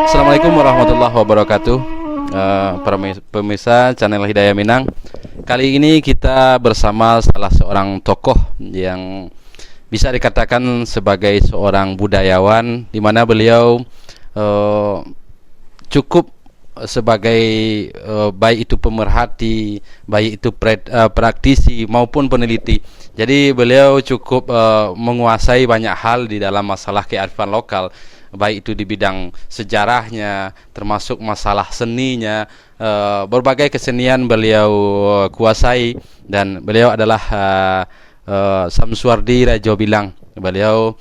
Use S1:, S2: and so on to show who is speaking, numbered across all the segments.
S1: Assalamualaikum warahmatullahi wabarakatuh. Para pemirsa channel Hidayah Minang. Kali ini kita bersama salah seorang tokoh yang bisa dikatakan sebagai seorang budayawan, di mana beliau cukup sebagai baik itu pemerhati, baik itu praktisi maupun peneliti. Jadi beliau cukup menguasai banyak hal di dalam masalah kearifan lokal, baik itu di bidang sejarahnya, termasuk masalah seninya. Berbagai kesenian beliau kuasai, dan beliau adalah Samsuardi Rajo Bilang. Beliau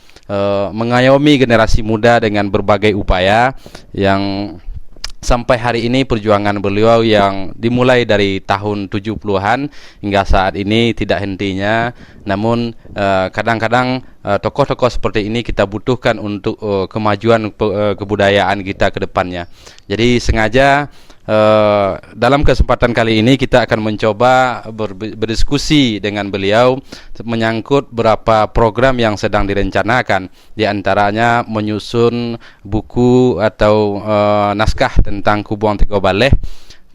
S1: mengayomi generasi muda dengan berbagai upaya yang sampai hari ini perjuangan beliau yang dimulai dari tahun 70-an hingga saat ini tidak hentinya. Namun kadang-kadang tokoh-tokoh seperti ini kita butuhkan untuk kemajuan kebudayaan kita ke depannya. Jadi sengaja dalam kesempatan kali ini kita akan mencoba berdiskusi dengan beliau menyangkut beberapa program yang sedang direncanakan, di antaranya menyusun buku atau naskah tentang Kubuang Tigo Baleh,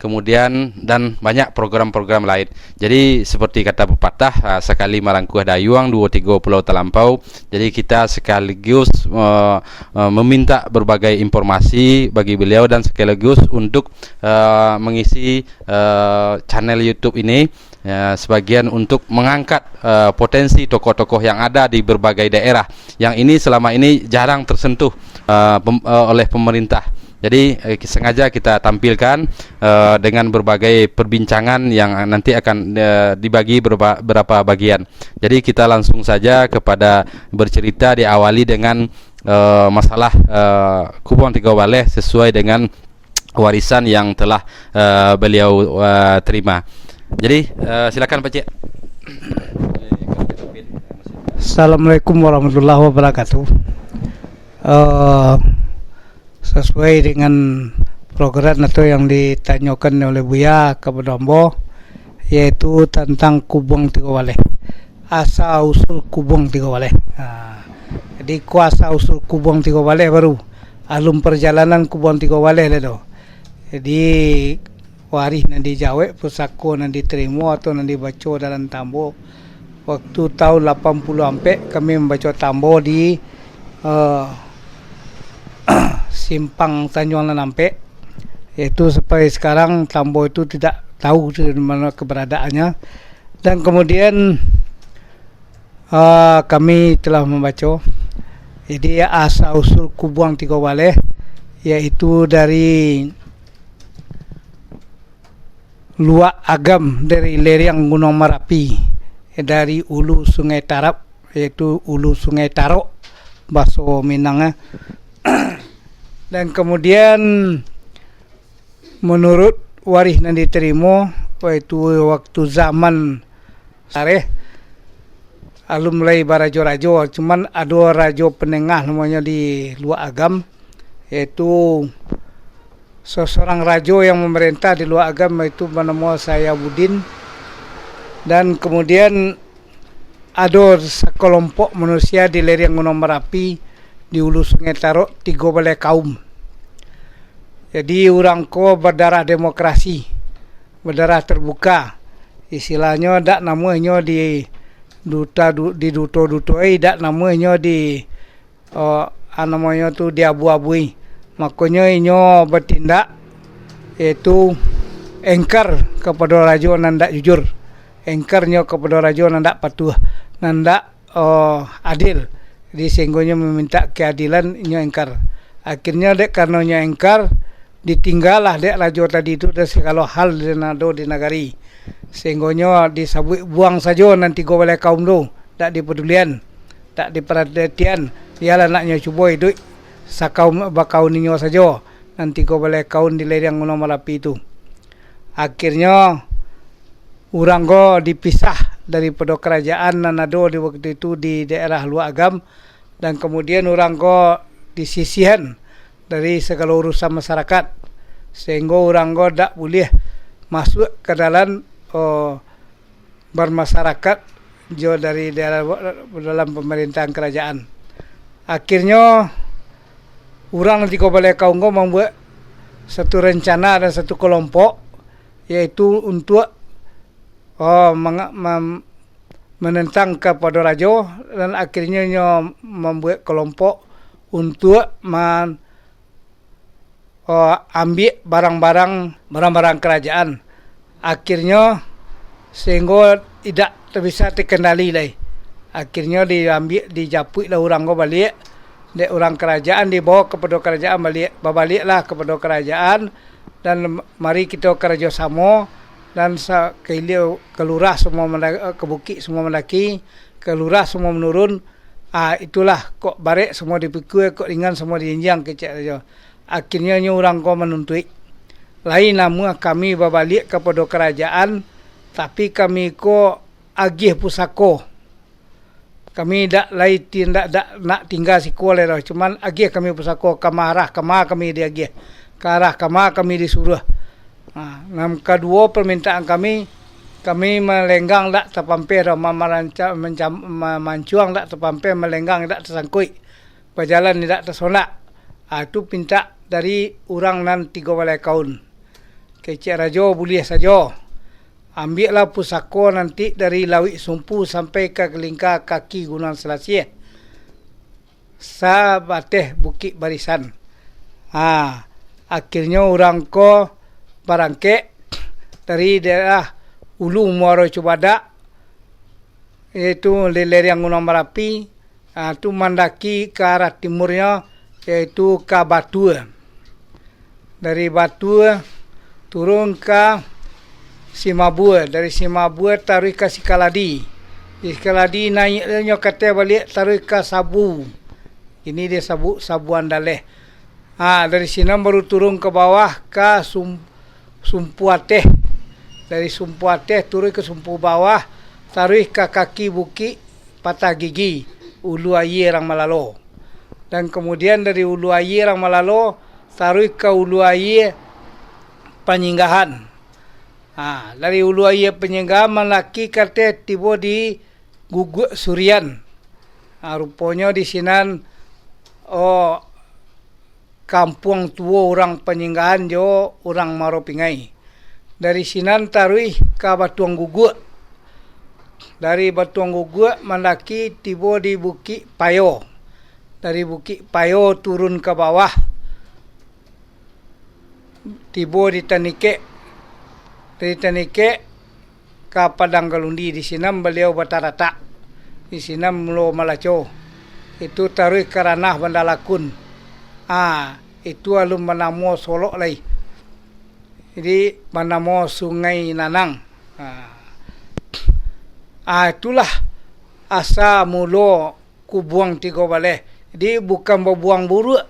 S1: kemudian dan banyak program-program lain. Jadi seperti kata pepatah, sekali marangkuh dayuang, dua tiga pulau terlampau. Jadi kita sekaligus meminta berbagai informasi bagi beliau dan sekaligus untuk mengisi channel YouTube ini, sebagian untuk mengangkat potensi tokoh-tokoh yang ada di berbagai daerah yang ini selama ini jarang tersentuh oleh pemerintah. Jadi sengaja kita tampilkan dengan berbagai perbincangan yang nanti akan dibagi beberapa bagian. Jadi kita langsung saja kepada bercerita, diawali dengan masalah Kubuang Tigo Baleh sesuai dengan warisan yang telah beliau terima. Jadi silakan Pak Cik.
S2: Assalamualaikum warahmatullahi wabarakatuh. Sesuai dengan program atau yang ditanyakan oleh Buya kepada Ambo, yaitu tentang Kubuang Tigo Baleh, asal usul Kubuang Tigo Baleh. Jadi kuasa usul Kubuang Tigo Baleh baru alum perjalanan Kubuang Tigo Baleh itu. Jadi waris nanti jawe pusako nanti terima atau nanti baca dalam tambo waktu tahun 80 sampai kami membaca tambo di Simpang Tanjung Lenampe, yaitu sampai sekarang tambo itu tidak tahu di mana keberadaannya. Dan kemudian kami telah membaca jadi asal usul Kubuang Tigo Baleh, yaitu dari Luak Agam, dari lereng Gunung Merapi, dari ulu Sungai Tarap, yaitu ulu Sungai Tarok bahasa Minangnya. Dan kemudian menurut waris yang diterima, yaitu waktu zaman Sareh alum mulai barajo-rajo, cuman ada rajo penengah namanya di Luak Agam, yaitu seseorang rajo yang memerintah di Luak Agam, yaitu bernama Sayabudin. Dan kemudian ada sekelompok manusia di lereng Gunung Merapi di hulu Sungai Tarok, Tigo Baleh kaum. Jadi orang ko berdarah demokrasi, berdarah terbuka. Istilahnya dak namanya di duto dak namanya di namanya tu di abu-abui. Makanya inyo bertindak yaitu engkar kepada raja nandak jujur, engkarnya kepada raja nandak patuh, nandak adil. Jadi sehingga meminta keadilan, nyo engkar. Akhirnya dek karena nyo engkar, ditinggalah dek rajo tadi itu dan segala hal di nagari. Sehingga nyo disabui buang saja nanti Tigo Baleh kaum tu, tak dipedulian, tak diperhatian. Ialah naknya cuba hidup sakaum bakau ninyo saja nanti Tigo Baleh kaum di lereng Gunung Merapi itu. Akhirnya orang go dipisah daripada kerajaan Nanado di waktu itu di daerah Luak Agam, dan kemudian orang go disisihan dari segala urusan masyarakat, sehingga orang go tak boleh masuk ke dalam bermasyarakat jauh dari dalam pemerintahan kerajaan. Akhirnya orang di Balai Kaunggo membuat satu rencana dan satu kelompok, yaitu untuk menentang kepada Rajo, dan akhirnya membuat kelompok untuk ambil barang-barang kerajaan. Akhirnya sehingga tidak bisa terkendali lagi. Akhirnya dijapuklah orang go balik. Orang kerajaan dibawa kepada kerajaan baliklah kepada kerajaan, dan mari kita kerjasama, dan kelurah semua ke bukit semua mendaki, kelurah semua menurun. Itulah kok barek semua dipikul, kok ringan semua diinjang kecek saja. Akhirnya orang ko menuntut. Lain nama kami berbalik kepada kerajaan, tapi kami ko agih pusako. Kami tak nak tinggal sekolah dah. Cuman agih kami pusako, kamarah kami diagih. Ke arah kamar kami disuruh. Nam kedua permintaan kami melenggang tak terpampir dah, mancuang tak terpampir, melenggang tak tersangkut. Berjalan tidak tersonak. Itu pinta dari orang nan 3 balai kaun. Kecik Rajo boleh saja. Ambillah pusako nanti dari Lawik Sumpu sampai ke Kelingka kaki Gunung Selasih. Sabateh Bukit Barisan. Akhirnya orang ko barangkek dari daerah Ulu Muaro Cubada, iaitu lereng Gunung Merapi, itu mendaki ke arah timurnya, yaitu ke Batu. Dari Batu turun ke Simabua, dari Simabua taruh ke Sikaladi. Di Sikaladi naiknya kata balik taruh ke Sabu. Ini dia Sabu Andaleh. Dari sini baru turun ke bawah ke Sumpu Ateh. Dari Sumpu Ateh turun ke Sumpu bawah, taruh ke kaki bukit Patah Gigi, Ulu Air Rang Malalo. Dan kemudian dari Ulu Air Rang Malalo taruh ke Ulu Air Penyinggahan. Dari Ulu Air Penyinggahan melaki kata tiba di Guguk Surian. Rupanya di sini kampung tua orang Penyinggahan jo orang Maropingai. Dari sini taruh ke Batuang Guguk. Dari Batuang Guguk melaki tiba di Bukit Payo. Dari Bukit Payo turun ke bawah, tiba di Tanike. Dari Tanike ke Padang Galundi. Di sini beliau Batarata. Di sini Melo Malaco. Itu taruh ke ranah Bandalakun. Itu alun menamo Solok lagi. Jadi menamo Sungai Nanang. Itulah asa mula kubuang 3 balai. Jadi bukan berbuang buruk,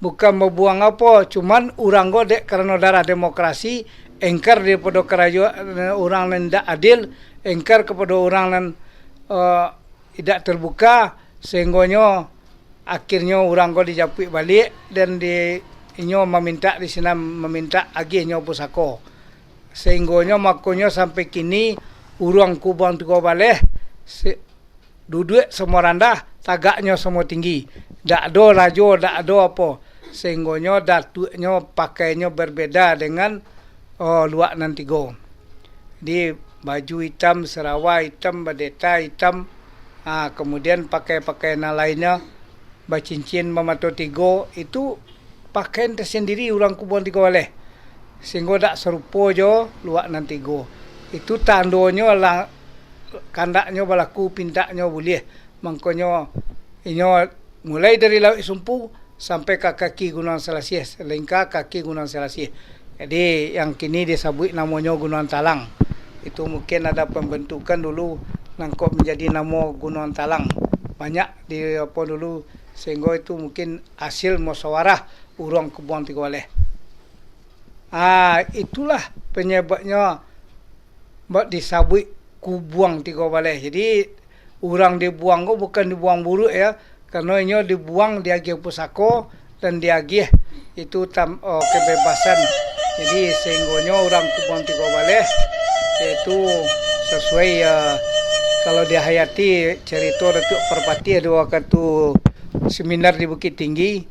S2: bukan berbuang apa, cuman orang godek kerana darah demokrasi, engkar daripada kerajaan orang yang tidak adil, engkar kepada orang yang tidak terbuka, sehingga akhirnya orang ko dijapuk balik, dan inyo meminta di sini meminta agihnya pusako. Sehingga makanya sampai kini orang kubang 3 balai duduk semua rendah, tagaknya semua tinggi. Tak ada rajo, tak ada apa. Sehingga datuknya pakainya berbeza dengan luak nan 3. Di baju hitam, serawai hitam, badeta hitam. Kemudian pakaian lainnya, bacincin memato 3, itu pakaian tersendiri orang kubang 3 balai. Sehingga tak serupa jo luak nan 3. Itu tandanya lah, kandaknya berlaku, pindaknya boleh. Makanya ini mulai dari Lawik Sumpu sampai ke kaki Gunung Selasih, selingkar kaki Gunung Selasih. Jadi yang kini disebut namanya Gunung Talang. Itu mungkin ada pembentukan dulu nangkop menjadi nama Gunung Talang. Banyak di apa dulu, sehingga itu mungkin hasil musyawarah orang Kubuang 3 balai. Itulah penyebabnya disebut Kubuang 3 balai. Jadi orang dibuang ko bukan dibuang buruk ya, kerana ini dibuang diagih pusako dan diagih itu kebebasan. Jadi sehingga orang Kubuang 3 balai itu sesuai kalau dihayati cerita Datuk Perpati ada waktu seminar di Bukit Tinggi,